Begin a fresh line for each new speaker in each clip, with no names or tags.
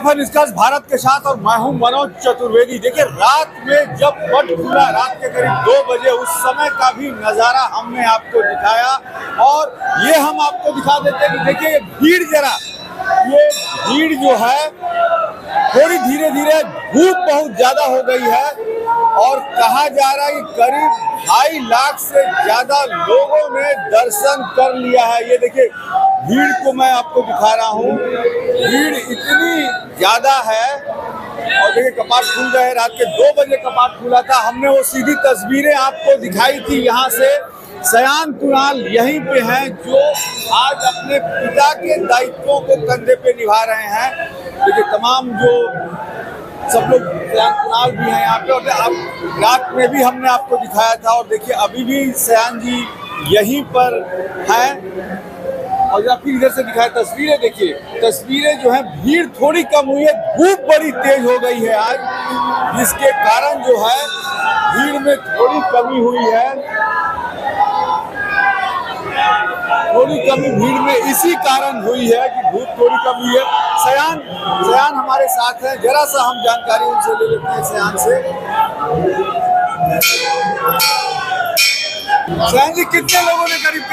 सफर निष्कर्ष भारत के साथ और मैं हूं मनोज चतुर्वेदी। देखिए, रात में जब मठ खुला, रात के करीब 2 बजे, उस समय का भी नजारा हमने आपको दिखाया और ये हम आपको दिखा देते हैं कि देखिए भीड़ जरा, ये भीड़ जो है थोड़ी धीरे धीरे, धूप बहुत ज्यादा हो गई है और कहा जा रहा है कि करीब 2.5 लाख से ज्यादा लोगों ने दर्शन कर लिया है। ये देखिए भीड़ को मैं आपको दिखा रहा हूँ, भीड़ इतनी ज्यादा है। और देखिए कपाट खुल गए, रात के 2 बजे कपाट खुला था। हमने वो सीधी तस्वीरें आपको दिखाई थी यहाँ से। सयान कुणाल यहीं पे हैं जो आज अपने पिता के दायित्वों को कंधे पे निभा रहे हैं। देखिए तमाम जो सब लोग, सयान कुणाल भी हैं यहाँ पे और अब रात में भी हमने आपको दिखाया था। और देखिए अभी भी सयान जी यहीं पर हैं। और जब फिर इधर से दिखाया तस्वीरें, देखिए तस्वीरें जो है, भीड़ थोड़ी कम हुई है, धूप बड़ी तेज हो गई है आज, जिसके कारण जो है भीड़ में थोड़ी कमी हुई है। थोड़ी कमी भीड़ में इसी कारण हुई है कि धूप थोड़ी कम हुई है। सयान हमारे साथ हैं, जरा सा हम जानकारी उनसे ले लेते हैं। सयान से, सयान जी कितने लोगों ने करीब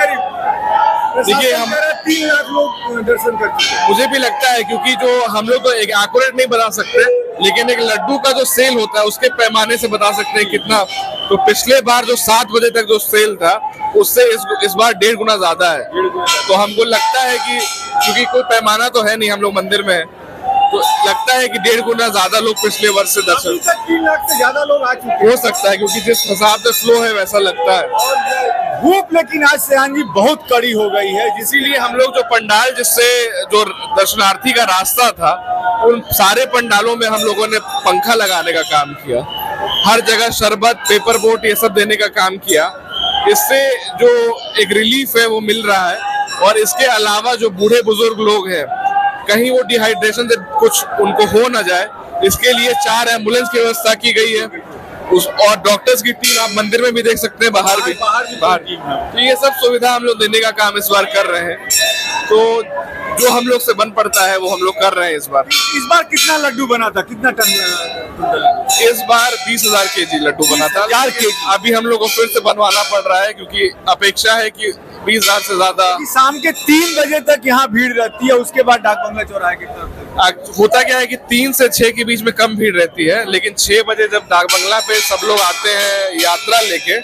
देखिए, हम
3 लाख लोग दर्शन कर चुके हैं।
मुझे भी लगता है, क्योंकि जो हम लोग तो एक एक्यूरेट नहीं बता सकते, लेकिन एक लड्डू का जो सेल होता है उसके पैमाने से बता सकते हैं कितना। तो पिछले बार जो 7 बजे तक जो सेल था उससे इस बार 1.5 गुना ज्यादा है। तो हमको लगता है कि क्योंकि कोई पैमाना तो है नहीं, हम लोग मंदिर में है, तो लगता है कि 1.5 गुना ज्यादा लोग पिछले वर्ष से दर्शन।
3 लाख से ज्यादा लोग आ चुके हैं।
हो सकता है, क्योंकि जिस हिसाब से फ्लो है वैसा लगता है।
और धूप लेकिन आज सयान जी बहुत कड़ी हो गई है,
इसीलिए हम लोग जो पंडाल, जिससे जो दर्शनार्थी का रास्ता था, उन सारे पंडालों में हम लोगों ने पंखा लगाने का काम किया। हर जगह शरबत, पेपर बोट, ये सब देने का काम किया। इससे जो एक रिलीफ है वो मिल रहा है। और इसके अलावा जो बूढ़े बुजुर्ग लोग हैं, कहीं वो डिहाइड्रेशन से कुछ उनको हो ना जाए, इसके लिए 4 एम्बुलेंस की व्यवस्था की गई है। और डॉक्टर्स की टीम आप मंदिर में भी देख सकते हैं, बाहर भी। तो ये सब सुविधा हम लोग देने का काम इस बार कर रहे हैं। तो जो हम लोग से बन पड़ता है वो हम लोग कर रहे हैं इस बार।
इस बार कितना लड्डू बना था, कितना टन?
इस बार 20,000 केजी लड्डू बना था।
20,000 केजी।
अभी हम लोग को फिर से बनवाना पड़ रहा है, क्योंकि अपेक्षा है कि 20,000 से ज्यादा।
शाम के 3 बजे तक यहाँ भीड़ रहती है, उसके बाद डाक बंगला चौराहे की तरफ
होता क्या है कि 3 से 6 के बीच में कम भीड़ रहती है, लेकिन 6 बजे जब डाक बंगला पे सब लोग आते हैं यात्रा लेके,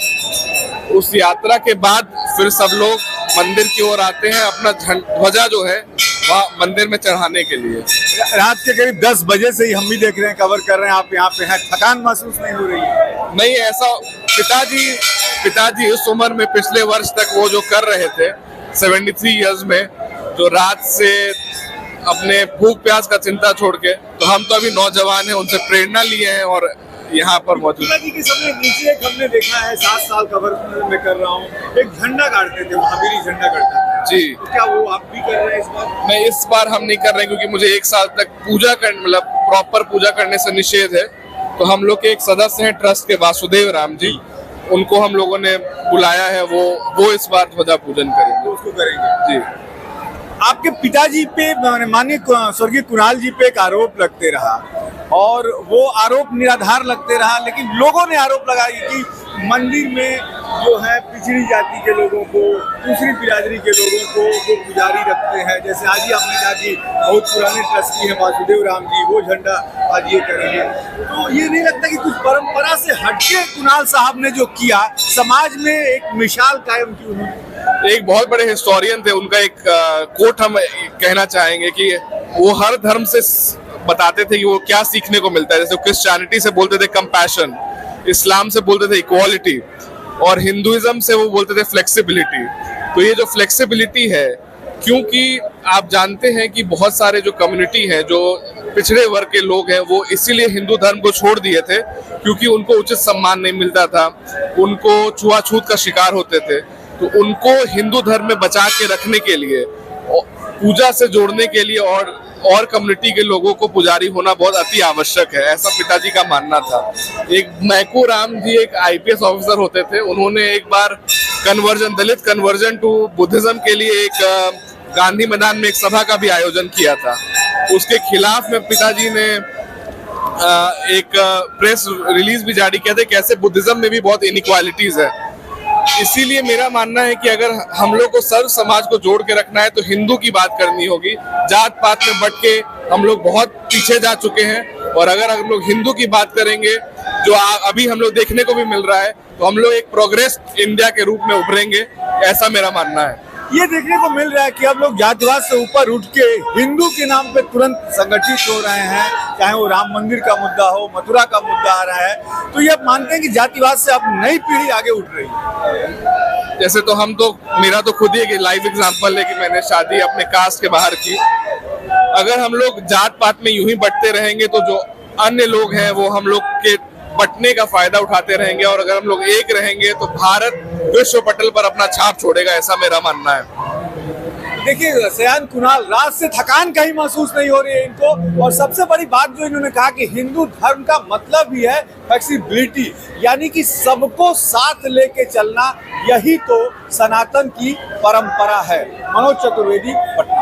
उस यात्रा के बाद फिर सब लोग मंदिर की ओर आते हैं अपना ध्वजा जो है वहाँ मंदिर में चढ़ाने के लिए।
रात के करीब 10 बजे से ही हम भी देख रहे हैं, कवर कर रहे हैं, आप यहाँ पे हैं। थकान महसूस नहीं हो रही है?
नहीं, ऐसा पिताजी इस उम्र में पिछले वर्ष तक वो जो कर रहे थे 73 इयर्स में, जो रात से अपने भूख प्यास का चिंता छोड़ के, तो हम तो अभी नौजवान हैं, उनसे प्रेरणा लिए हैं और यहाँ पर मौजूद।
पिताजी के सबसे नीचे एक हमने देखा है, 7 साल कवर में कर रहा हूँ, एक झंडा गाड़ते थे, महावीरी झंडा गाड़ते थे
जी।
तो क्या वो आप भी कर रहे हैं इस बार?
नहीं, इस बार हम नहीं कर रहे, क्योंकि मुझे 1 साल तक पूजा करने, मतलब प्रॉपर पूजा करने से निषेध है। तो हम लोग के एक सदस्य हैं ट्रस्ट के, वासुदेव राम जी, उनको हम लोगों ने बुलाया है, वो इस बार ध्वजा पूजन करेंगे।
उसको करेंगे
जी।
आपके पिताजी पे, माननीय स्वर्गीय कुणाल जी पे एक आरोप लगते रहा और वो आरोप निराधार लगते रहा, लेकिन लोगों ने आरोप लगाया कि मंदिर में जो है पिछड़ी जाति के लोगों को, दूसरी बिरादरी के लोगों को जो पुजारी रखते हैं, जैसे आज ही आपने कहा कि बहुत पुराने ट्रस्टी हैं वासुदेव राम जी, वो झंडा आज ये करेंगे। तो ये नहीं लगता कि कुछ परंपरा से हटके कुणाल साहब ने जो किया, समाज में एक मिसाल कायम की उन्होंने?
एक बहुत बड़े हिस्टोरियन थे, उनका एक कोट हम कहना चाहेंगे कि वो हर धर्म से बताते थे कि वो क्या सीखने को मिलता है। जैसे क्रिश्चियनिटी से बोलते थे कंपैशन, इस्लाम से बोलते थे इक्वालिटी, और हिंदुइज्म से वो बोलते थे फ्लेक्सिबिलिटी। तो ये जो फ्लेक्सिबिलिटी है, क्योंकि आप जानते हैं कि बहुत सारे जो कम्युनिटी है, जो पिछड़े वर्ग के लोग हैं, वो इसीलिए हिंदू धर्म को छोड़ दिए थे क्योंकि उनको उचित सम्मान नहीं मिलता था, उनको छुआछूत का शिकार होते थे। तो उनको हिंदू धर्म में बचा के रखने के लिए, पूजा से जोड़ने के लिए और कम्युनिटी के लोगों को पुजारी होना बहुत अति आवश्यक है, ऐसा पिताजी का मानना था। एक मैकू राम जी एक IPS ऑफिसर होते थे, उन्होंने एक बार दलित कन्वर्जन टू बुद्धिज्म के लिए एक गांधी मैदान में एक सभा का भी आयोजन किया था। उसके खिलाफ में पिताजी ने एक प्रेस रिलीज भी जारी किया था, कैसे बुद्धिज्म में भी बहुत इनइक्वालिटीज है। इसीलिए मेरा मानना है कि अगर हम लोग को सर्व समाज को जोड़ के रखना है तो हिंदू की बात करनी होगी। जात पात में बट के हम लोग बहुत पीछे जा चुके हैं, और अगर हम लोग हिंदू की बात करेंगे जो अभी हम लोग देखने को भी मिल रहा है, तो हम लोग एक प्रोग्रेस इंडिया के रूप में उभरेंगे, ऐसा मेरा मानना है।
ये देखने को मिल रहा है कि अब लोग जातिवाद से ऊपर उठ के हिंदू के नाम पे तुरंत संगठित हो रहे हैं, चाहे वो राम मंदिर का मुद्दा हो, मथुरा का मुद्दा आ रहा है, तो ये आप मानते हैं कि जातिवाद से अब नई पीढ़ी आगे उठ रही है?
जैसे तो मेरा तो खुद ही एक लाइव एग्जांपल है कि मैंने शादी अपने कास्ट के बाहर की। अगर हम लोग जात पात में यूं ही बंटते रहेंगे तो जो अन्य लोग हैं वो हम लोग के बंटने का फायदा उठाते रहेंगे, और अगर हम लोग एक रहेंगे तो भारत विश्व पटल पर अपना छाप छोड़ेगा, ऐसा मेरा मानना है।
देखिए सयान कुणाल, रात से थकान कहीं महसूस नहीं हो रही है इनको, और सबसे बड़ी बात जो इन्होंने कहा कि हिंदू धर्म का मतलब ही है फ्लेक्सिबिलिटी, यानी कि सबको साथ लेके चलना, यही तो सनातन की परंपरा है। मनोज चतुर्वेदी, पटना।